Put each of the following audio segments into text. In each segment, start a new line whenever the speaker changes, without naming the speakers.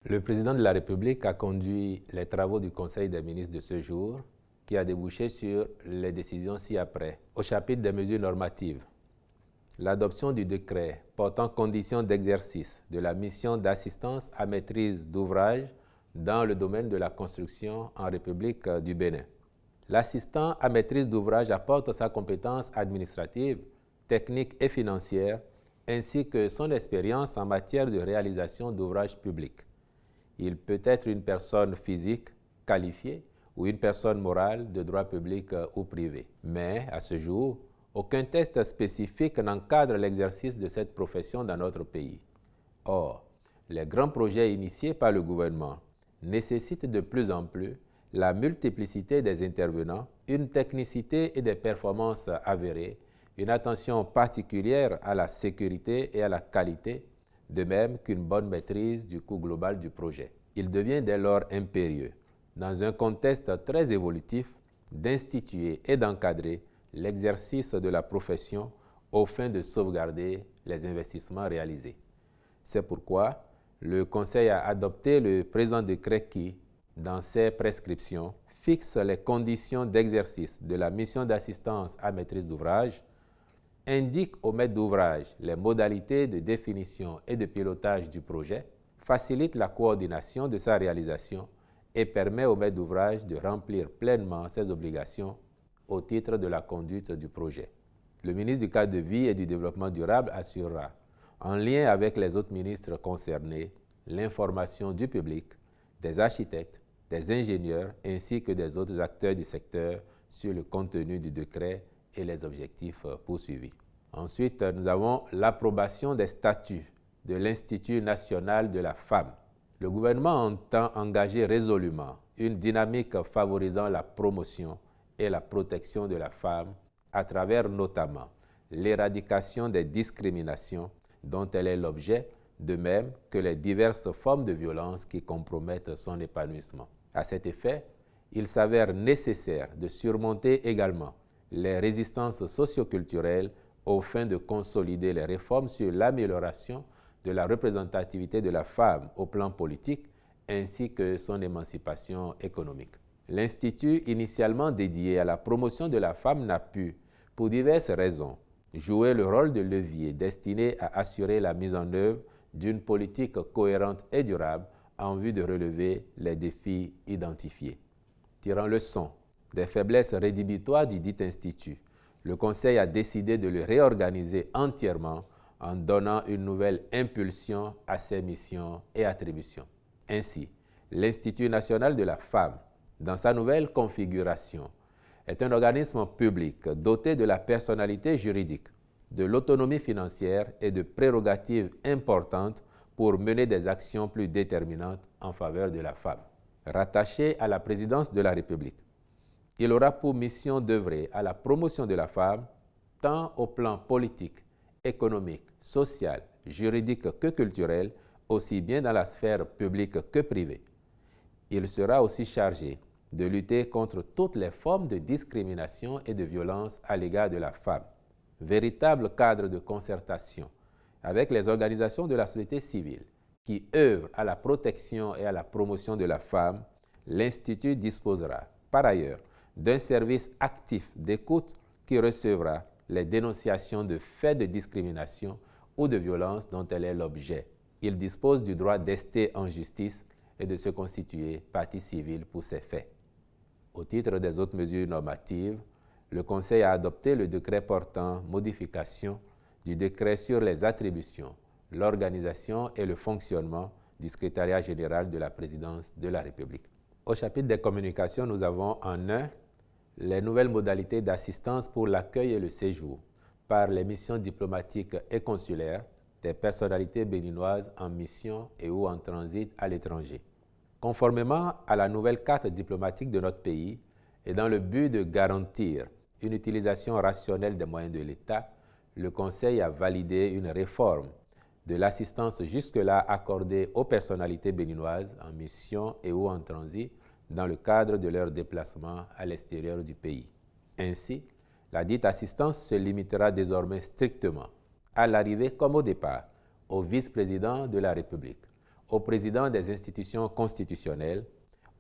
Le président de la République a conduit les travaux du Conseil des ministres de ce jour, qui a débouché sur les décisions ci-après. Au chapitre des mesures normatives, l'adoption du décret portant conditions d'exercice de la mission d'assistance à maîtrise d'ouvrage dans le domaine de la construction en République du Bénin. L'assistant à maîtrise d'ouvrage apporte sa compétence administrative, technique et financière, ainsi que son expérience en matière de réalisation d'ouvrages publics. Il peut être une personne physique qualifiée ou une personne morale de droit public ou privé. Mais, à ce jour, aucun test spécifique n'encadre l'exercice de cette profession dans notre pays. Or, les grands projets initiés par le gouvernement nécessitent de plus en plus la multiplicité des intervenants, une technicité et des performances avérées, une attention particulière à la sécurité et à la qualité, de même qu'une bonne maîtrise du coût global du projet. Il devient dès lors impérieux, dans un contexte très évolutif, d'instituer et d'encadrer l'exercice de la profession aux fins de sauvegarder les investissements réalisés. C'est pourquoi le Conseil a adopté le présent décret qui, dans ses prescriptions, fixe les conditions d'exercice de la mission d'assistance à maîtrise d'ouvrage, indique au maître d'ouvrage les modalités de définition et de pilotage du projet, facilite la coordination de sa réalisation et permet au maître d'ouvrage de remplir pleinement ses obligations au titre de la conduite du projet. Le ministre du Cadre de vie et du Développement durable assurera, en lien avec les autres ministres concernés, l'information du public, des architectes, des ingénieurs ainsi que des autres acteurs du secteur sur le contenu du décret et les objectifs poursuivis. Ensuite, nous avons l'approbation des statuts de l'Institut national de la femme. Le gouvernement entend engager résolument une dynamique favorisant la promotion et la protection de la femme à travers notamment l'éradication des discriminations dont elle est l'objet, de même que les diverses formes de violence qui compromettent son épanouissement. À cet effet, il s'avère nécessaire de surmonter également les résistances socioculturelles aux fins de consolider les réformes sur l'amélioration de la représentativité de la femme au plan politique ainsi que son émancipation économique. L'Institut, initialement dédié à la promotion de la femme, n'a pu, pour diverses raisons, jouer le rôle de levier destiné à assurer la mise en œuvre d'une politique cohérente et durable en vue de relever les défis identifiés. Tirant leçon des faiblesses rédhibitoires du dit institut, le Conseil a décidé de le réorganiser entièrement en donnant une nouvelle impulsion à ses missions et attributions. Ainsi, l'Institut national de la femme, dans sa nouvelle configuration, est un organisme public doté de la personnalité juridique, de l'autonomie financière et de prérogatives importantes pour mener des actions plus déterminantes en faveur de la femme. Rattaché à la présidence de la République, il aura pour mission d'œuvrer à la promotion de la femme, tant au plan politique, économique, social, juridique que culturel, aussi bien dans la sphère publique que privée. Il sera aussi chargé de lutter contre toutes les formes de discrimination et de violence à l'égard de la femme. Véritable cadre de concertation avec les organisations de la société civile qui œuvrent à la protection et à la promotion de la femme, l'Institut disposera, par ailleurs, d'un service actif d'écoute qui recevra les dénonciations de faits de discrimination ou de violence dont elle est l'objet. Il dispose du droit d'ester en justice et de se constituer partie civile pour ces faits. Au titre des autres mesures normatives, le Conseil a adopté le décret portant modification du décret sur les attributions, l'organisation et le fonctionnement du secrétariat général de la présidence de la République. Au chapitre des communications, nous avons en un les nouvelles modalités d'assistance pour l'accueil et le séjour par les missions diplomatiques et consulaires des personnalités béninoises en mission et ou en transit à l'étranger. Conformément à la nouvelle carte diplomatique de notre pays et dans le but de garantir une utilisation rationnelle des moyens de l'État, le Conseil a validé une réforme de l'assistance jusque-là accordée aux personnalités béninoises en mission et ou en transit dans le cadre de leur déplacement à l'extérieur du pays. Ainsi, la dite assistance se limitera désormais strictement à l'arrivée comme au départ au vice-président de la République, au président des institutions constitutionnelles,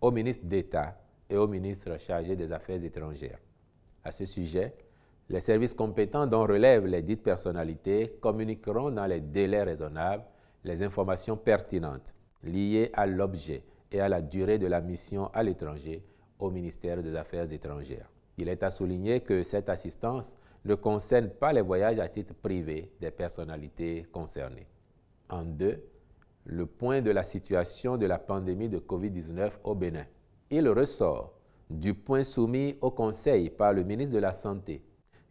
au ministre d'État et au ministre chargé des Affaires étrangères. À ce sujet, les services compétents dont relèvent les dites personnalités communiqueront dans les délais raisonnables les informations pertinentes liées à l'objet et à la durée de la mission à l'étranger au ministère des Affaires étrangères. Il est à souligner que cette assistance ne concerne pas les voyages à titre privé des personnalités concernées. En deux, le point de la situation de la pandémie de COVID-19 au Bénin. Il ressort du point soumis au Conseil par le ministre de la Santé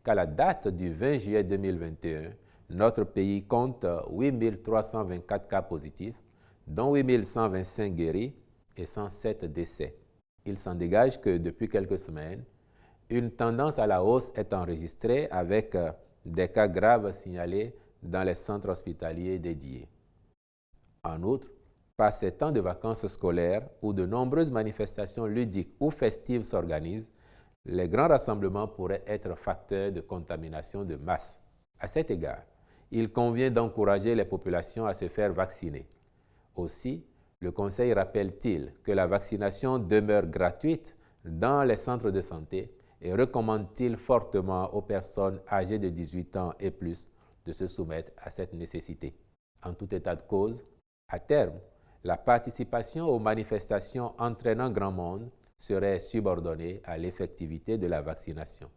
qu'à la date du 20 juillet 2021, notre pays compte 8 324 cas positifs, dont 8 125 guéris et 107 décès. Il s'en dégage que depuis quelques semaines, une tendance à la hausse est enregistrée avec des cas graves signalés dans les centres hospitaliers dédiés. En outre, par ces temps de vacances scolaires où de nombreuses manifestations ludiques ou festives s'organisent, les grands rassemblements pourraient être facteurs de contamination de masse. À cet égard, il convient d'encourager les populations à se faire vacciner. Aussi, le Conseil rappelle-t-il que la vaccination demeure gratuite dans les centres de santé et recommande-t-il fortement aux personnes âgées de 18 ans et plus de se soumettre à cette nécessité. En tout état de cause, à terme, la participation aux manifestations entraînant grand monde serait subordonnée à l'effectivité de la vaccination.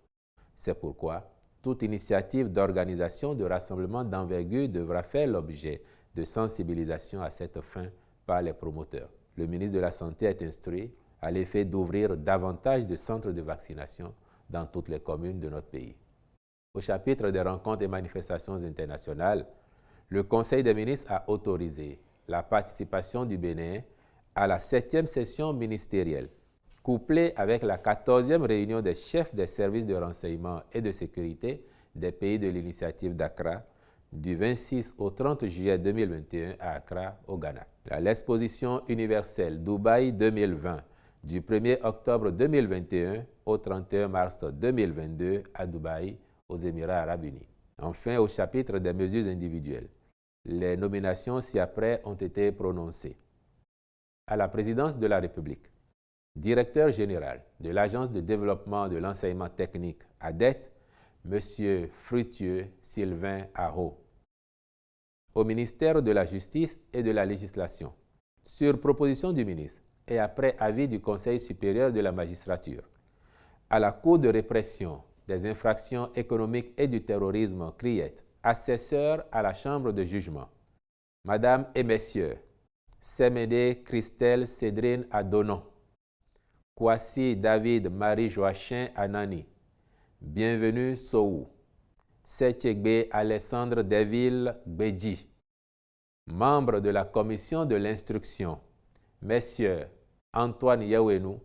C'est pourquoi toute initiative d'organisation de rassemblements d'envergure devra faire l'objet de sensibilisation à cette fin par les promoteurs. Le ministre de la Santé est instruit à l'effet d'ouvrir davantage de centres de vaccination dans toutes les communes de notre pays. Au chapitre des rencontres et manifestations internationales, le Conseil des ministres a autorisé la participation du Bénin à la 7e session ministérielle, couplée avec la 14e réunion des chefs des services de renseignement et de sécurité des pays de l'initiative d'Accra, du 26 au 30 juillet 2021 à Accra, au Ghana. L'exposition universelle Dubaï 2020, du 1er octobre 2021 au 31 mars 2022 à Dubaï, aux Émirats arabes unis. Enfin, au chapitre des mesures individuelles, les nominations ci-après ont été prononcées. À la présidence de la République, directeur général de l'Agence de développement de l'enseignement technique ADET, M. Fructueux Sylvain Aho. Au ministère de la Justice et de la Législation, sur proposition du ministre et après avis du Conseil supérieur de la magistrature, à la Cour de répression des infractions économiques et du terrorisme CRIET, assesseur à la Chambre de jugement, Madame et Messieurs, Sémédé Christelle Cédrine Adonon, Kwasi David Marie Joachim Anani, Bienvenue Soou, Setchegbe Alessandre Deville Gbedji, membre de la commission de l'instruction, Messieurs Antoine Yawenou,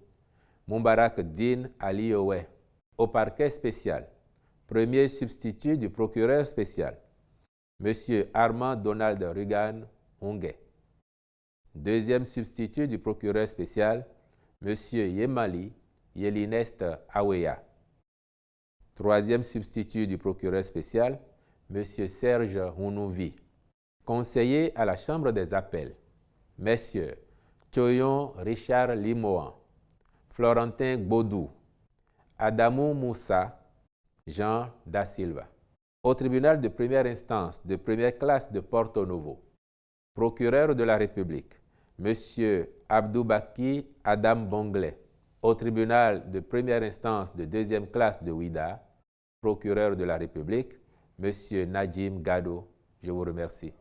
Moubarak Din Aliowe, au parquet spécial, premier substitut du procureur spécial, M. Armand Donald Rugan Hongé. Deuxième substitut du procureur spécial, M. Yemali Yelinest Aweya. Troisième substitut du procureur spécial, M. Serge Hounouvi. Conseiller à la Chambre des appels, M. Choyon Richard Limoan, Florentin Gbodou, Adamou Moussa, Jean Da Silva. Au tribunal de première instance de première classe de Porto Novo, procureur de la République, M. Abdoubaki Adam Bonglé. Au tribunal de première instance de deuxième classe de Ouida, procureur de la République, M. Nadim Gado. Je vous remercie.